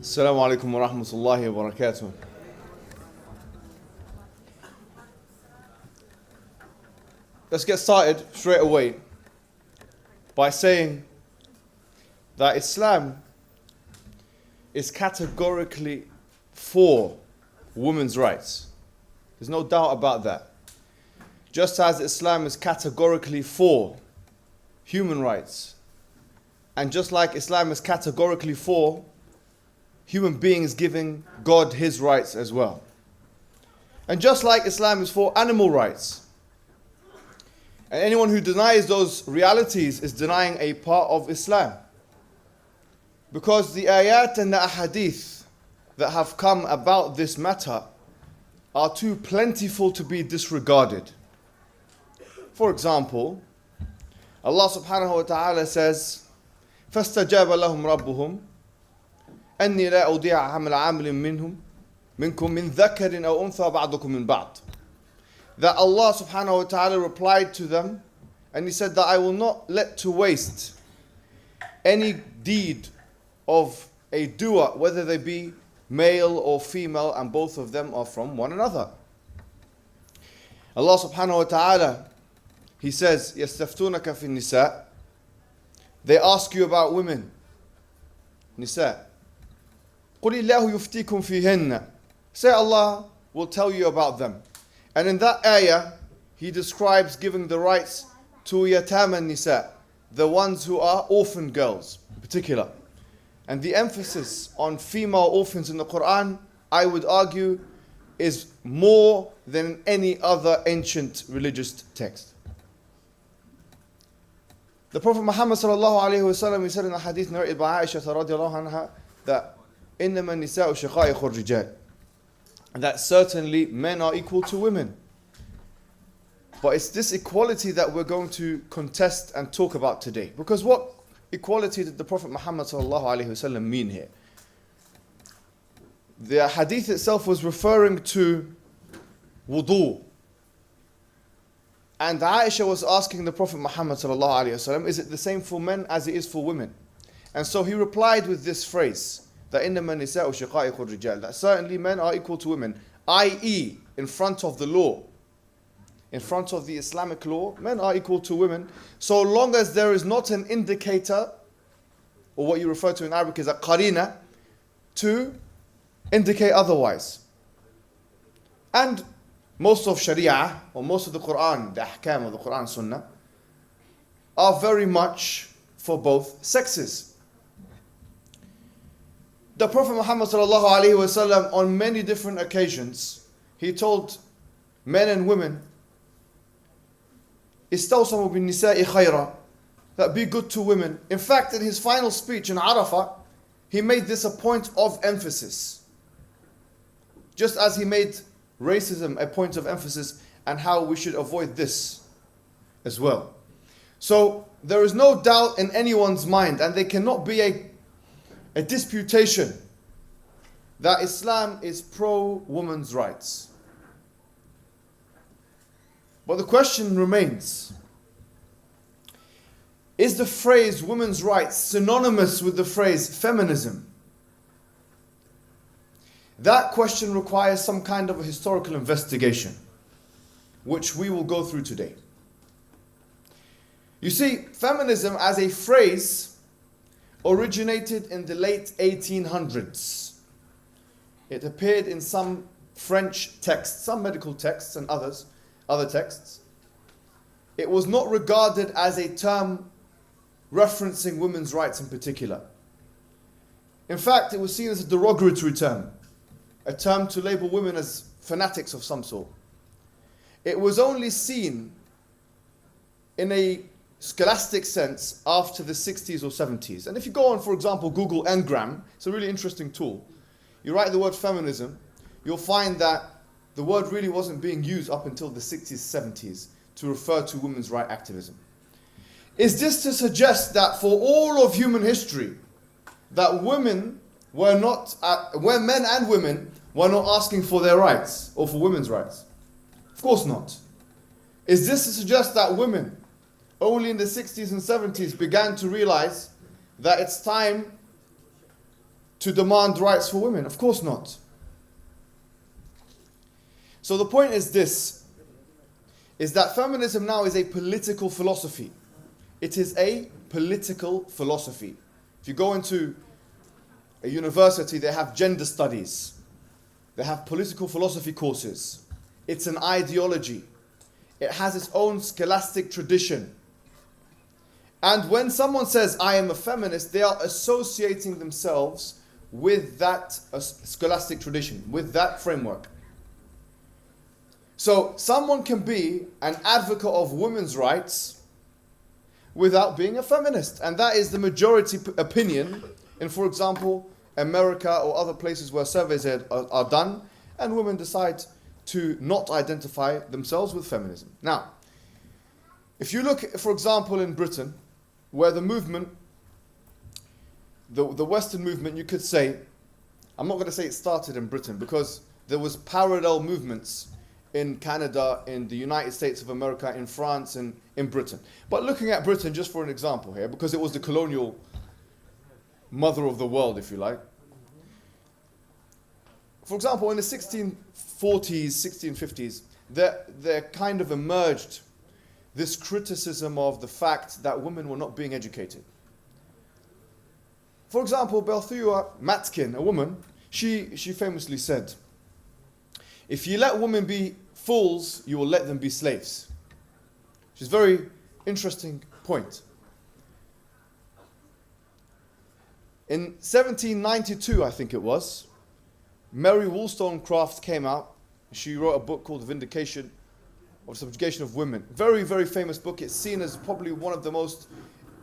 Assalamu alaikum wa rahmatullahi wa barakatuh. Let's get started straight away by saying that Islam is categorically for women's rights. There's no doubt about that. Just as Islam is categorically for human rights, and just like Islam is categorically for human beings giving God his rights as well. And just like Islam is for animal rights. And anyone who denies those realities is denying a part of Islam. Because the ayat and the ahadith that have come about this matter are too plentiful to be disregarded. For example, Allah subhanahu wa ta'ala says, فَاسْتَجَابَ لَهُمْ رَبُّهُمْ أني لا أضيع عمل عامل منكم من ذكر أو أنثى بعضكم من بعض. That Allah subhanahu wa ta'ala replied to them and he said that I will not let to waste any deed of a doer, whether they be male or female, and both of them are from one another. Allah subhanahu wa ta'ala, he says, يَسْتَفْتُونَكَ فِي النِّسَاءِ. They ask you about women. Nisa. قُلِ اللَّهُ يُفْتِيكُمْ فِيهِنَّ. Say Allah will tell you about them. And in that ayah, he describes giving the rights to yatama nisa, the ones who are orphan girls in particular. And the emphasis on female orphans in the Quran, I would argue, is more than any other ancient religious text. The Prophet Muhammad sallallahu alayhi wa sallam, he said in a hadith narrated by Aisha radiallahu anha that إِنَّمَا النِّسَاءُ شَقَائِقُ الرِّجَالِ, that certainly men are equal to women. But it's this equality that we're going to contest and talk about today. Because what equality did the Prophet Muhammad sallallahu alayhi wa sallam mean here? The hadith itself was referring to wudu. And Aisha was asking the Prophet Muhammad sallallahu alayhi wa sallam, is it the same for men as it is for women? And so he replied with this phrase, that إِنَّمَا النِّسَاءُ شَقَائِقُ الرِّجَالِ, that certainly men are equal to women, i.e. in front of the law. In front of the Islamic law, men are equal to women, so long as there is not an indicator, or what you refer to in Arabic as a qarina, to indicate otherwise. And most of Sharia, or most of the Quran, the ahkam of the Quran Sunnah, are very much for both sexes. The Prophet Muhammad sallallahu alaihi wasallam, on many different occasions, he told men and women, "Istawsamu bin nisa'i khayra," that be good to women. In fact, in his final speech in Arafah, he made this a point of emphasis. Just as he made racism a point of emphasis, and how we should avoid this as well. So there is no doubt in anyone's mind, and there cannot be a disputation, that Islam is pro-women's rights. But the question remains, is the phrase women's rights synonymous with the phrase feminism? That question requires some kind of a historical investigation, which we will go through today. You see, feminism as a phrase originated in the late 1800s. It appeared in some French texts, some medical texts and other texts. It was not regarded as a term referencing women's rights in particular. In fact, it was seen as a derogatory term, a term to label women as fanatics of some sort. It was only seen in a scholastic sense after the 60s or 70s. And if you go on, for example, Google Ngram, it's a really interesting tool. You write the word feminism, you'll find that the word really wasn't being used up until the 60s, 70s to refer to women's rights activism. Is this to suggest that for all of human history, that women were not, where men and women were not asking for their rights or for women's rights? Of course not. Is this to suggest that women only in the 60s and 70s began to realize that it's time to demand rights for women? Of course not. So the point is this, is that feminism now is a political philosophy. It is a political philosophy. If you go into a university, they have gender studies. They have political philosophy courses. It's an ideology. It has its own scholastic tradition. And when someone says, I am a feminist, they are associating themselves with that scholastic tradition, with that framework. So someone can be an advocate of women's rights without being a feminist. And that is the majority opinion in, for example, America or other places where surveys are done, and women decide to not identify themselves with feminism. Now, if you look, for example, in Britain, where the movement, the Western movement, you could say, I'm not going to say it started in Britain, because there was parallel movements in Canada, in the United States of America, in France, and in Britain. But looking at Britain just for an example here, because it was the colonial mother of the world, if you like. For example, in the 1640s, 1650s, there kind of emerged this criticism of the fact that women were not being educated. For example, Belthua Matkin, a woman, she famously said, if you let women be fools, you will let them be slaves. Which is a very interesting point. In 1792, I think it was, Mary Wollstonecraft came out. She wrote a book called Vindication of Subjugation of Women. Very, very famous book. It's seen as probably one of the most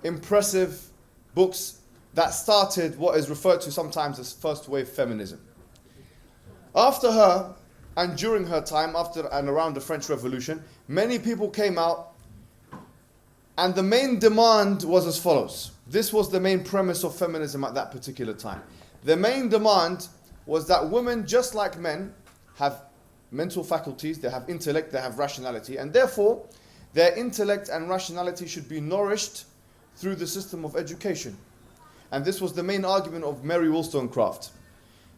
impressive books that started what is referred to sometimes as first wave feminism. After her, and during her time, after and around the French Revolution, many people came out, and the main demand was as follows. This was the main premise of feminism at that particular time. The main demand was that women, just like men, have mental faculties, they have intellect, they have rationality, and therefore their intellect and rationality should be nourished through the system of education. And this was the main argument of Mary Wollstonecraft.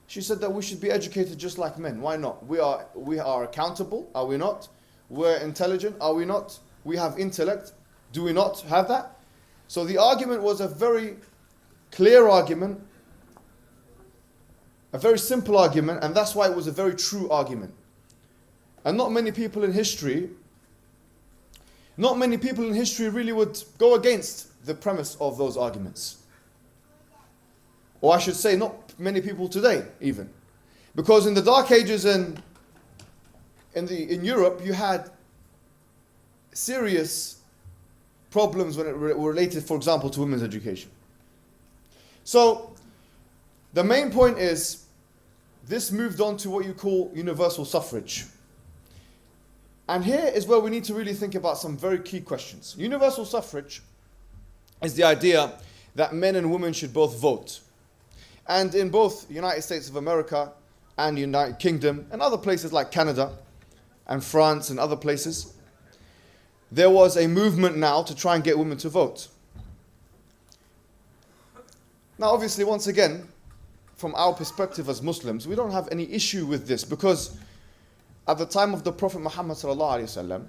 She said that we should be educated just like men. Why not? We are accountable, are we not? We're intelligent, are we not? We have intellect, do we not have that? So the argument was a very clear argument, a very simple argument, and that's why it was a very true argument. And not many people in history really would go against the premise of those arguments. Or I should say, not many people today, even. Because in the Dark Ages in Europe, you had serious problems when it were related, for example, to women's education. So, the main point is, this moved on to what you call universal suffrage. And here is where we need to really think about some very key questions. Universal suffrage is the idea that men and women should both vote. And in both United States of America and United Kingdom and other places like Canada and France and other places, there was a movement now to try and get women to vote. Now obviously, once again, from our perspective as Muslims, we don't have any issue with this, because at the time of the Prophet Muhammad ﷺ,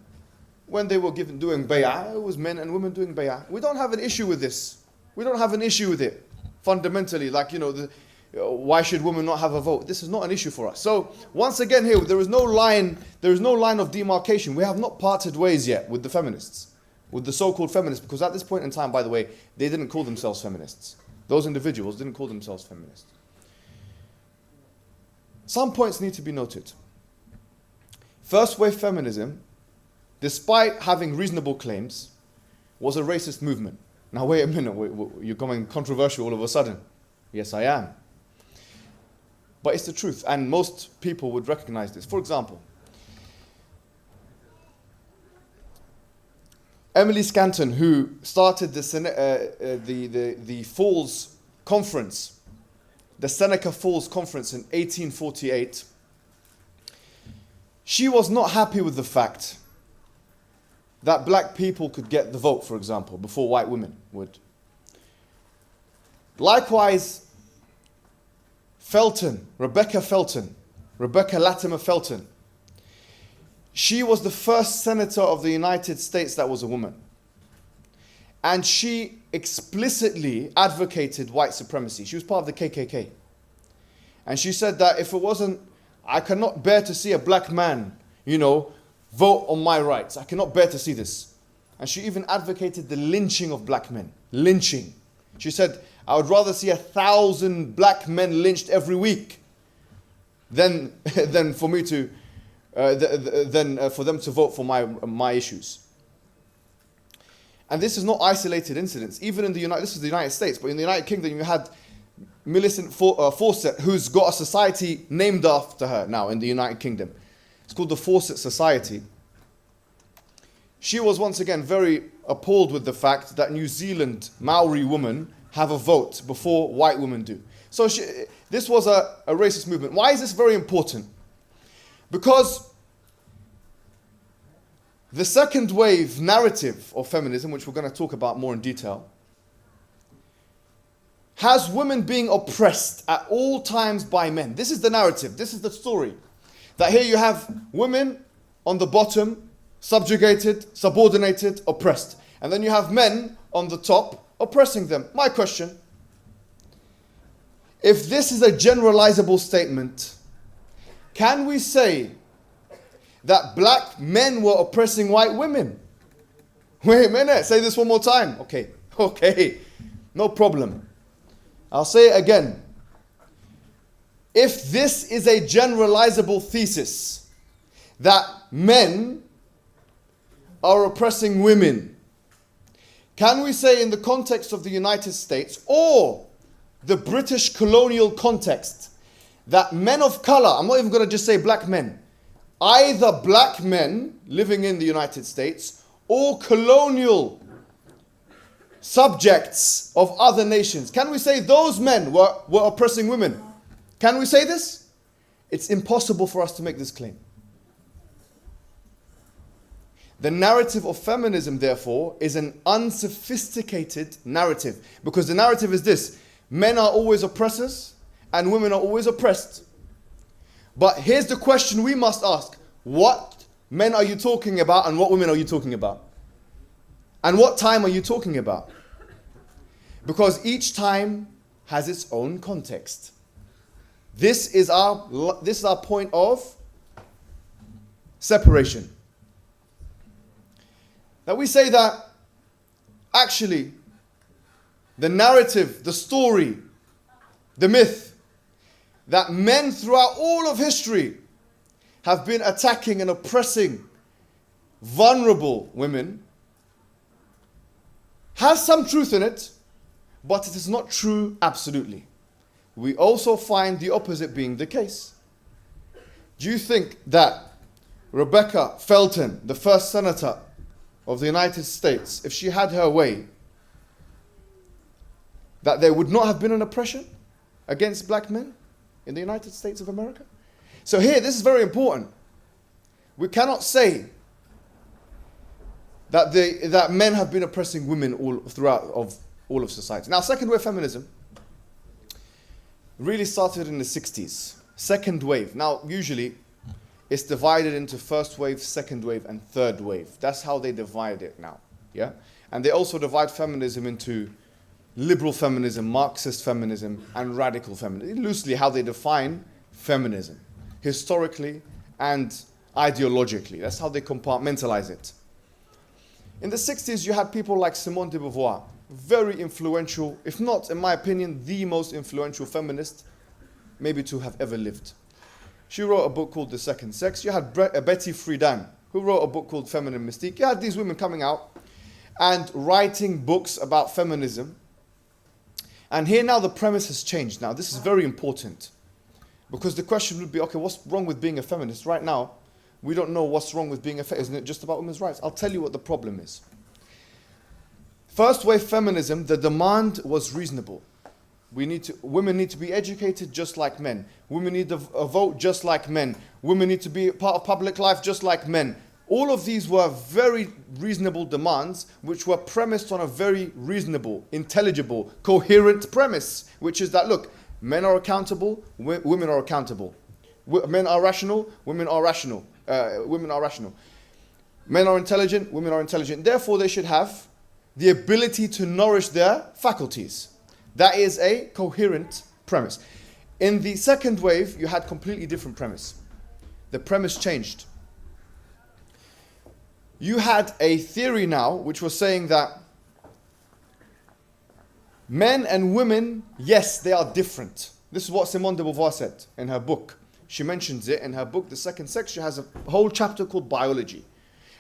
when they were doing bay'ah, it was men and women doing bay'ah. We don't have an issue with this. We don't have an issue with it. Fundamentally, like, why should women not have a vote? This is not an issue for us. So once again here, there is no line of demarcation. We have not parted ways yet with the feminists, with the so-called feminists, because at this point in time, by the way, they didn't call themselves feminists. Those individuals didn't call themselves feminists. Some points need to be noted. First wave feminism, despite having reasonable claims, was a racist movement. Now wait a minute, you're going controversial all of a sudden. Yes, I am. But it's the truth, and most people would recognize this. For example, Emily Scanton, who started the Falls Conference, the Seneca Falls Conference in 1848, she was not happy with the fact that black people could get the vote, for example, before white women would. Likewise, Felton, Rebecca Latimer Felton, she was the first senator of the United States that was a woman. And she explicitly advocated white supremacy. She was part of the KKK. And she said that if it wasn't, I cannot bear to see a black man, vote on my rights. I cannot bear to see this. And she even advocated the lynching of black men. Lynching. She said, I would rather see 1,000 black men lynched every week than for me to for them to vote for my issues. And this is not isolated incidents. Even in this is the United States, but in the United Kingdom, you had Millicent Fawcett, who's got a society named after her now in the United Kingdom. It's called the Fawcett Society. She was once again very appalled with the fact that New Zealand Maori women have a vote before white women do. So this was a racist movement. Why is this very important? Because the second wave narrative of feminism, which we're going to talk about more in detail, has women being oppressed at all times by men. This is the narrative. This is the story. That here you have women on the bottom, subjugated, subordinated, oppressed. And then you have men on the top, oppressing them. My question, if this is a generalizable statement, can we say that black men were oppressing white women? Wait a minute, say this one more time. Okay, no problem. I'll say it again. If this is a generalizable thesis that men are oppressing women, can we say in the context of the United States or the British colonial context that men of color, I'm not even going to just say black men, either black men living in the United States or colonial subjects of other nations, can we say those men were oppressing women? Can we say this? It's impossible for us to make this claim. The narrative of feminism, therefore, is an unsophisticated narrative. Because the narrative is this: men are always oppressors and women are always oppressed. But here's the question we must ask. What men are you talking about and what women are you talking about? And what time are you talking about? Because each time has its own context. This is our point of separation. That we say that actually the narrative, the story, the myth that men throughout all of history have been attacking and oppressing vulnerable women has some truth in it, but it is not true absolutely. We also find the opposite being the case. Do you think that Rebecca Felton, the first senator of the United States, if she had her way, that there would not have been an oppression against black men in the United States of America? So here, this is very important. We cannot say that men have been oppressing women throughout all of society. Now, second wave feminism really started in the 60s. Second wave. Now, usually, it's divided into first wave, second wave, and third wave. That's how they divide it now. Yeah? And they also divide feminism into liberal feminism, Marxist feminism, and radical feminism. Loosely, how they define feminism, historically and ideologically. That's how they compartmentalize it. In the 60s, you had people like Simone de Beauvoir, very influential, if not, in my opinion, the most influential feminist maybe to have ever lived. She wrote a book called The Second Sex. You had Betty Friedan, who wrote a book called Feminine Mystique. You had these women coming out and writing books about feminism. And here now the premise has changed. Now, this is very important. Because the question would be, okay, what's wrong with being a feminist? Right now, we don't know what's wrong with being a feminist. Isn't it just about women's rights? I'll tell you what the problem is. First wave feminism, the demand was reasonable. Women need to be educated just like men. Women need to vote just like men. Women need to be part of public life just like men. All of these were very reasonable demands which were premised on a very reasonable, intelligible, coherent premise, which is that, look, Men are accountable, women are accountable. Men are rational, women are rational. Women are rational. Men are intelligent, women are intelligent. Therefore, they should have the ability to nourish their faculties. That is a coherent premise. In the second wave, you had completely different premise. The premise changed. You had a theory now which was saying that men and women, yes, they are different. This is what Simone de Beauvoir said in her book. She mentions it in her book, The Second Sex. She has a whole chapter called Biology.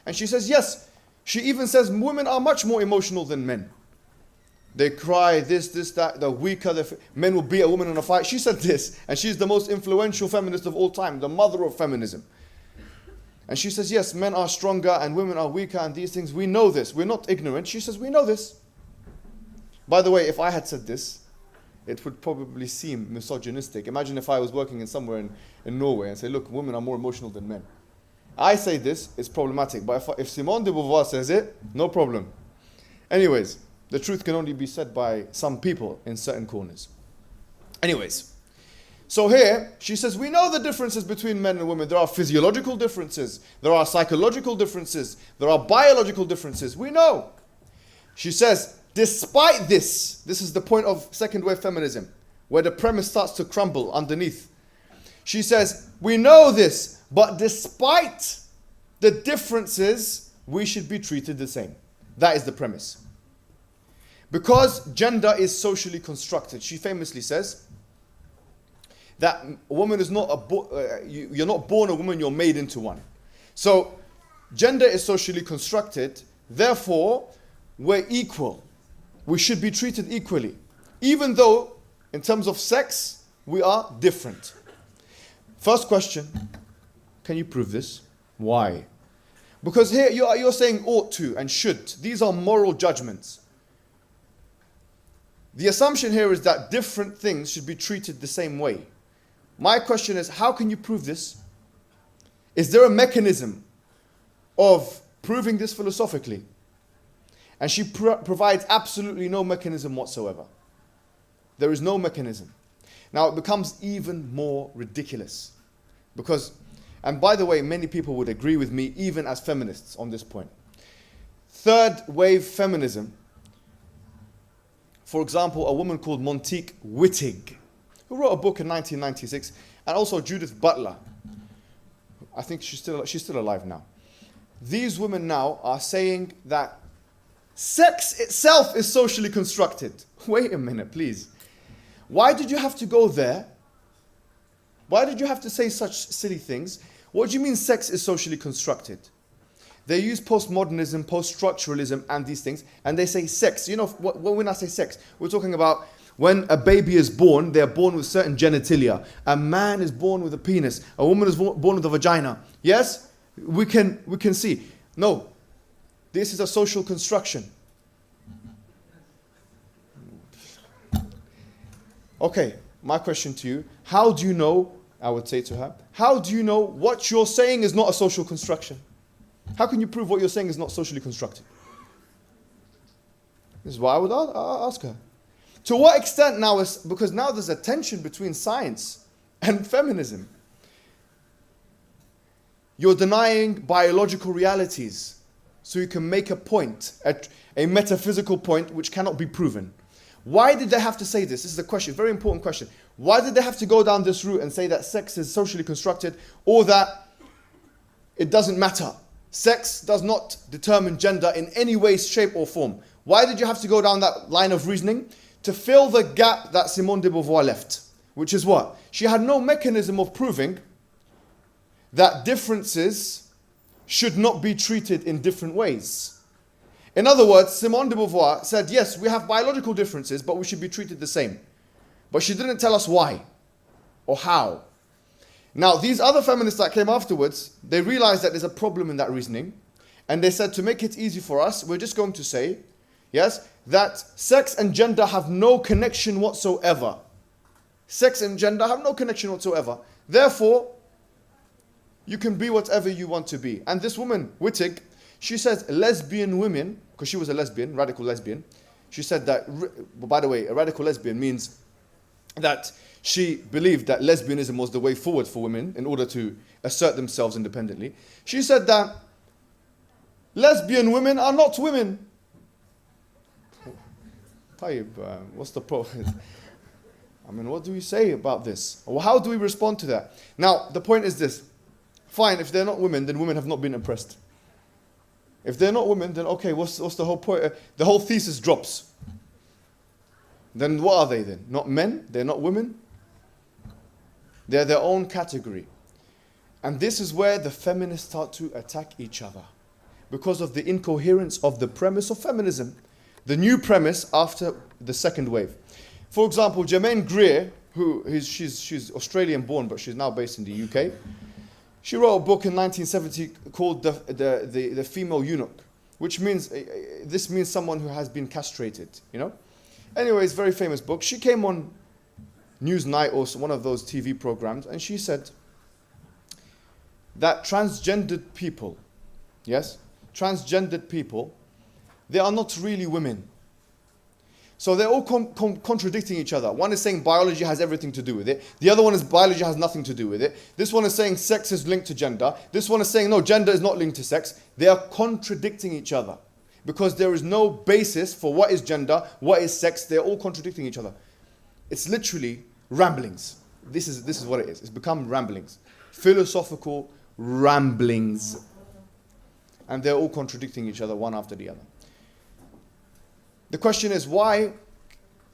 And she says, yes, she even says women are much more emotional than men. They cry, this, that, they're weaker, men will beat a woman in a fight. She said this, and she's the most influential feminist of all time, the mother of feminism. And she says, yes, men are stronger and women are weaker and these things. We know this. We're not ignorant. She says, we know this. By the way, if I had said this, it would probably seem misogynistic. Imagine if I was working in somewhere in Norway and say, look, women are more emotional than men. I say this, it's problematic. But if Simone de Beauvoir says it, no problem. Anyways, the truth can only be said by some people in certain corners. Anyways, so here she says, we know the differences between men and women. There are physiological differences. There are psychological differences. There are biological differences. We know. She says, despite this is the point of second wave feminism, where the premise starts to crumble underneath. She says, we know this, but despite the differences, we should be treated the same. That is the premise. Because gender is socially constructed, she famously says that a woman is not you're not born a woman, you're made into one. So gender is socially constructed, therefore we're equal. We should be treated equally, even though in terms of sex we are different. First question, can you prove this? Why? Because here you're saying ought to and should. These are moral judgments. The assumption here is that different things should be treated the same way. My question is, how can you prove this? Is there a mechanism of proving this philosophically? And she provides absolutely no mechanism whatsoever. There is no mechanism. Now it becomes even more ridiculous. Because, and by the way, many people would agree with me, even as feminists, on this point. Third wave feminism, for example, a woman called Montique Wittig, who wrote a book in 1996, and also Judith Butler. I think she's still alive now. These women now are saying that sex itself is socially constructed. Wait a minute, please. Why did you have to go there? Why did you have to say such silly things? What do you mean sex is socially constructed? They use postmodernism, post-structuralism, and these things, and they say sex. You know, when I say sex, we're talking about when a baby is born, they're born with certain genitalia. A man is born with a penis. A woman is born with a vagina. Yes? We can see. No. This is a social construction. Okay, my question to you. How do you know, I would say to her, how do you know what you're saying is not a social construction? How can you prove what you're saying is not socially constructed? This is what I would ask her. To what extent now is, because now there's a tension between science and feminism. You're denying biological realities so you can make a point, a metaphysical point which cannot be proven. Why did they have to say this? This is a question, very important question. Why did they have to go down this route and say that sex is socially constructed, or that it doesn't matter? Sex does not determine gender in any way, shape or form. Why did you have to go down that line of reasoning? To fill the gap that Simone de Beauvoir left. Which is what? She had no mechanism of proving that differences should not be treated in different ways. In other words, Simone de Beauvoir said, yes, we have biological differences, but we should be treated the same. But she didn't tell us why or how. Now, these other feminists that came afterwards, they realized that there's a problem in that reasoning. And they said, to make it easy for us, we're just going to say, yes, that sex and gender have no connection whatsoever. Sex and gender have no connection whatsoever. Therefore, you can be whatever you want to be. And this woman, Wittig, she says lesbian women, because she was a lesbian, radical lesbian, she said that, by the way, a radical lesbian means that she believed that lesbianism was the way forward for women in order to assert themselves independently. She said that lesbian women are not women. Tayyib, what's the problem? I mean, what do we say about this? Or how do we respond to that? Now, the point is this. Fine, if they're not women, then women have not been oppressed. If they're not women, then okay, what's the whole point? The whole thesis drops. Then what are they then? Not men? They're not women? They're their own category. And this is where the feminists start to attack each other. Because of the incoherence of the premise of feminism. The new premise after the second wave. For example, Germaine Greer, she's Australian born, but she's now based in the UK. She wrote a book in 1970 called the Female Eunuch, which means, this means someone who has been castrated, you know? Anyways, very famous book. She came on Newsnight or one of those TV programs, and she said that transgendered people, yes, transgendered people, they are not really women. So they're all contradicting each other. One is saying biology has everything to do with it. The other one is biology has nothing to do with it. This one is saying sex is linked to gender. This one is saying no, gender is not linked to sex. They are contradicting each other because there is no basis for what is gender, what is sex. They're all contradicting each other. It's literally ramblings. This is what it is. It's become ramblings. Philosophical ramblings. And they're all contradicting each other one after the other. The question is why,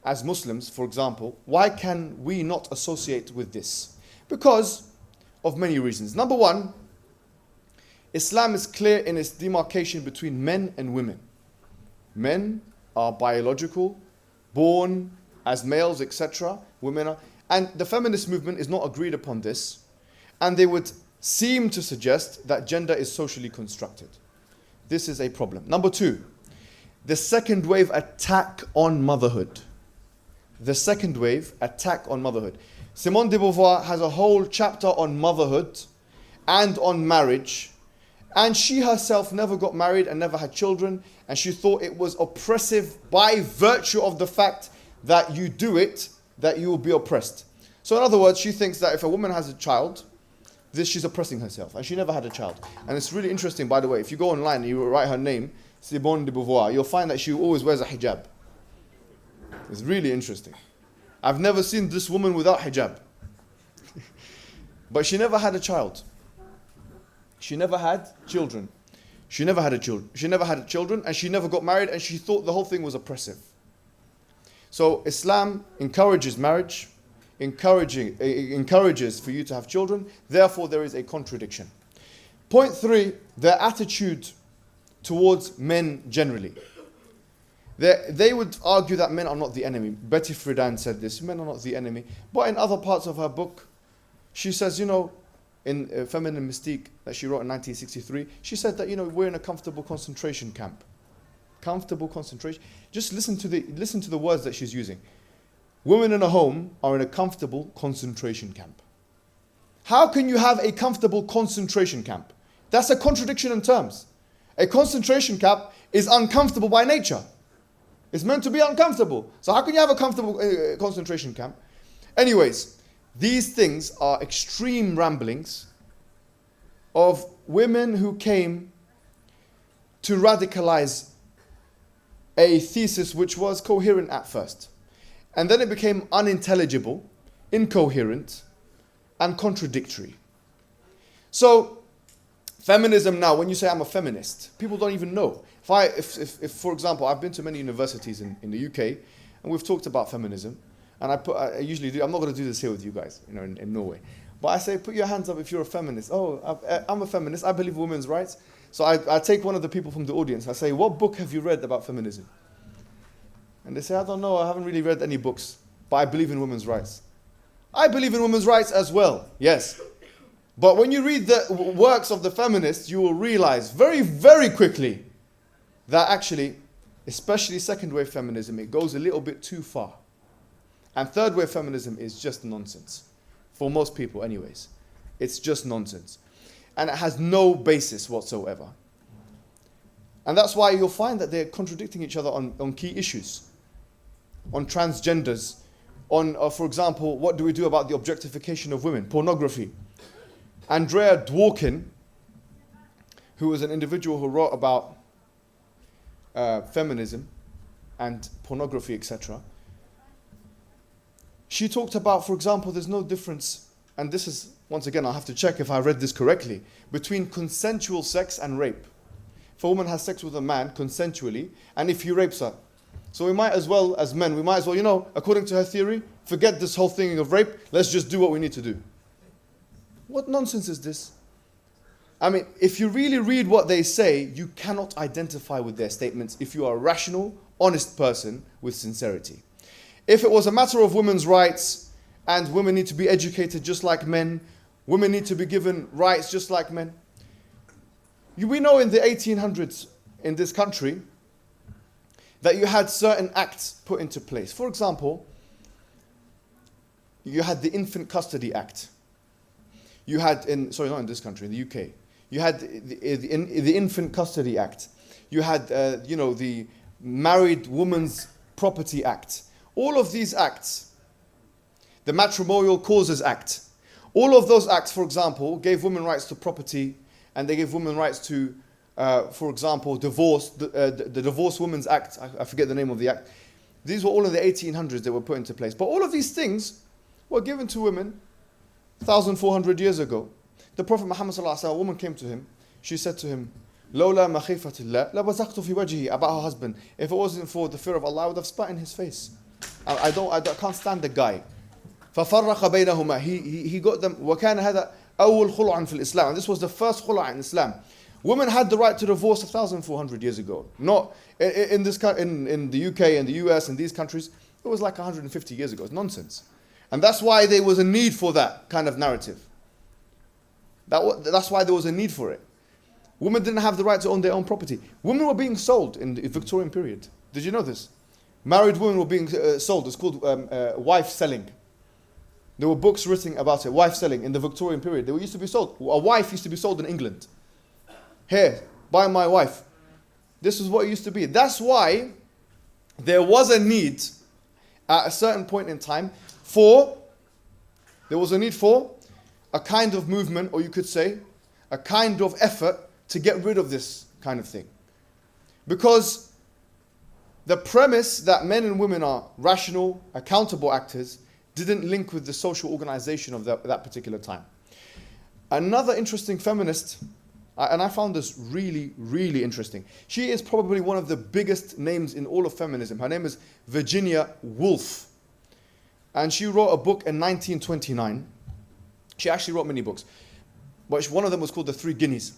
as Muslims, for example, why can we not associate with this? Because of many reasons. Number one, Islam is clear in its demarcation between men and women. Men are biological, born as males, etc. Women are, and the feminist movement is not agreed upon this, and they would seem to suggest that gender is socially constructed. This is a problem. Number two, the second wave attack on motherhood. The second wave attack on motherhood. Simone de Beauvoir has a whole chapter on motherhood and on marriage. And she herself never got married and never had children. And she thought it was oppressive by virtue of the fact that you do it, that you will be oppressed. So in other words, she thinks that if a woman has a child, she's oppressing herself. And she never had a child. And it's really interesting, by the way, if you go online and you write her name, Simone de Beauvoir, you'll find that she always wears a hijab. It's really interesting. I've never seen this woman without hijab. But she never had a child. She never had children. She never had children, and she never got married, and she thought the whole thing was oppressive. So Islam encourages marriage, encourages for you to have children. Therefore, there is a contradiction. Point three, their attitude towards men generally. They would argue that men are not the enemy. Betty Friedan said this, men are not the enemy. But in other parts of her book, she says, you know, in Feminine Mystique that she wrote in 1963, she said that, you know, we're in a comfortable concentration camp. Comfortable concentration. Just listen to the words that she's using. Women in a home are in a comfortable concentration camp. How can you have a comfortable concentration camp? That's a contradiction in terms. A concentration camp is uncomfortable by nature. It's meant to be uncomfortable. So how can you have a comfortable concentration camp? Anyways, these things are extreme ramblings of women who came to radicalize a thesis which was coherent at first. And then it became unintelligible, incoherent, and contradictory. So, feminism now, when you say I'm a feminist, people don't even know. If for example, I've been to many universities in the UK, and we've talked about feminism, and I usually do, I'm not going to do this here with you guys, you know, in Norway. But I say, put your hands up if you're a feminist. Oh, I'm a feminist, I believe women's rights. So I take one of the people from the audience, I say, what book have you read about feminism? And they say, I don't know, I haven't really read any books, but I believe in women's rights. I believe in women's rights as well, yes. But when you read the works of the feminists, you will realize very, very quickly that actually, especially second wave feminism, it goes a little bit too far. And third wave feminism is just nonsense. For most people anyways. It's just nonsense. And it has no basis whatsoever. And that's why you'll find that they're contradicting each other on key issues. On transgenders, on, for example, what do we do about the objectification of women, pornography. Andrea Dworkin, who was an individual who wrote about feminism and pornography, etc. She talked about, for example, there's no difference, and this is, once again, I'll have to check if I read this correctly, between consensual sex and rape. If a woman has sex with a man consensually, and if he rapes her. So we might as well, as men, we might as well, according to her theory, forget this whole thing of rape, let's just do what we need to do. What nonsense is this? I mean, if you really read what they say, you cannot identify with their statements if you are a rational, honest person with sincerity. If it was a matter of women's rights, and women need to be educated just like men, women need to be given rights just like men. We know in the 1800s in this country that you had certain acts put into place. For example, you had the Infant Custody Act. You had not in this country, in the UK. You had the Infant Custody Act. You had, the Married Women's Property Act. All of these acts, the Matrimonial Causes Act, all of those acts, for example, gave women rights to property, and they gave women rights to, for example, divorce, the Divorce Women's Act, I forget the name of the act. These were all in the 1800s that were put into place. But all of these things were given to women 1,400 years ago. The Prophet Muhammad ﷺ, a woman came to him. She said to him, "Lawla makhifatillah, la bazaqtu fi wajhi," about her husband. If it wasn't for the fear of Allah, I would have spat in his face. I can't stand the guy. فَفَرَّقَ بَيْنَهُمَا. He got them. وَكَانَ هَذَا أول خلع في الإسلام. And this was the first khul'a in Islam. Women had the right to divorce 1,400 years ago. Not in the UK and the US and these countries. It was like 150 years ago. It's nonsense. And that's why there was a need for that kind of narrative. That's why there was a need for it. Women didn't have the right to own their own property. Women were being sold in the Victorian period. Did you know this? Married women were being sold. It's called wife selling. There were books written about it, wife selling, in the Victorian period. They used to be sold. A wife used to be sold in England. Here, buy my wife. This is what it used to be. That's why there was a need at a certain point in time there was a need for a kind of movement, or you could say, a kind of effort to get rid of this kind of thing. Because the premise that men and women are rational, accountable actors didn't link with the social organization of that particular time. Another interesting feminist, and I found this really, really interesting. She is probably one of the biggest names in all of feminism. Her name is Virginia Woolf. And she wrote a book in 1929. She actually wrote many books. But one of them was called The Three Guineas.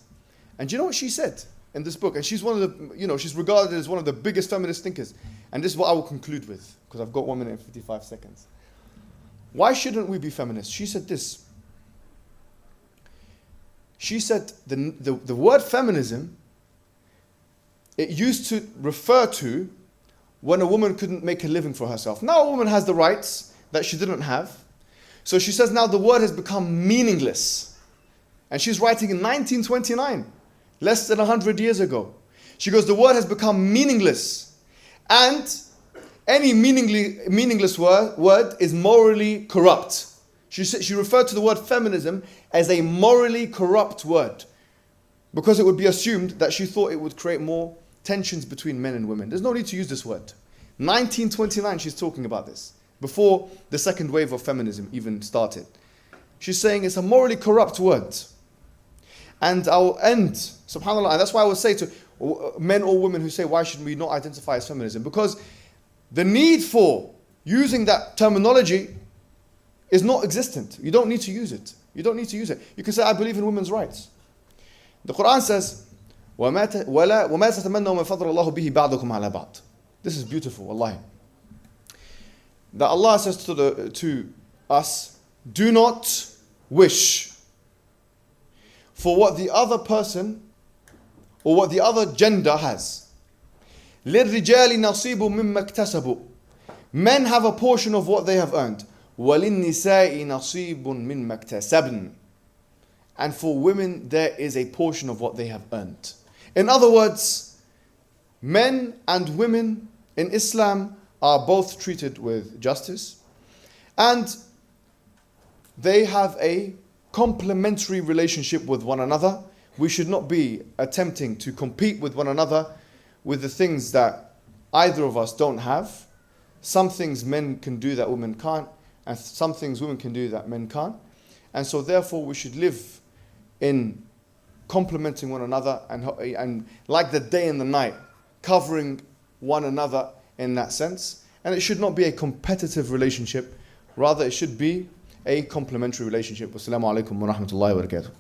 And do you know what she said in this book? And she's one of the, she's regarded as one of the biggest feminist thinkers. And this is what I will conclude with, because I've got 1 minute and 55 seconds. Why shouldn't we be feminists? She said this. She said the word feminism, it used to refer to when a woman couldn't make a living for herself. Now a woman has the rights that she didn't have. So she says now the word has become meaningless. And she's writing in 1929, less than 100 years ago. She goes, the word has become meaningless. And any meaningless word is morally corrupt. She referred to the word feminism as a morally corrupt word, because it would be assumed that she thought it would create more tensions between men and women. There's no need to use this word. 1929 she's talking about this, before the second wave of feminism even started. She's saying it's a morally corrupt word. And I'll end, subhanAllah, and that's why I would say to men or women who say, why should we not identify as feminism? Because the need for using that terminology is not existent. You don't need to use it. You don't need to use it. You can say, I believe in women's rights. The Quran says, وَمَا تَتَمَنَّوْا مَنْ فَضْلَ اللَّهُ بِهِ بَعْضُكُمْ عَلَى بَعْضٍ. This is beautiful, wallahi. That Allah says to us, do not wish for what the other person or what the other gender has. لِلرِّجَالِ نَصِيبٌ مِمَّا اكْتَسَبُوا. Men have a portion of what they have earned. وَلِلنِّسَاءِ نَصِيبٌ مِمَّا اكْتَسَبْنَ. And for women, there is a portion of what they have earned. In other words, men and women in Islam are both treated with justice. And they have a complementary relationship with one another. We should not be attempting to compete with one another with the things that either of us don't have. Some things men can do that women can't, and some things women can do that men can't. And so therefore we should live in complementing one another and like the day and the night, covering one another in that sense. And it should not be a competitive relationship, rather it should be a complementary relationship. Wassalamu alaikum wa rahmatullahi wa barakatuh.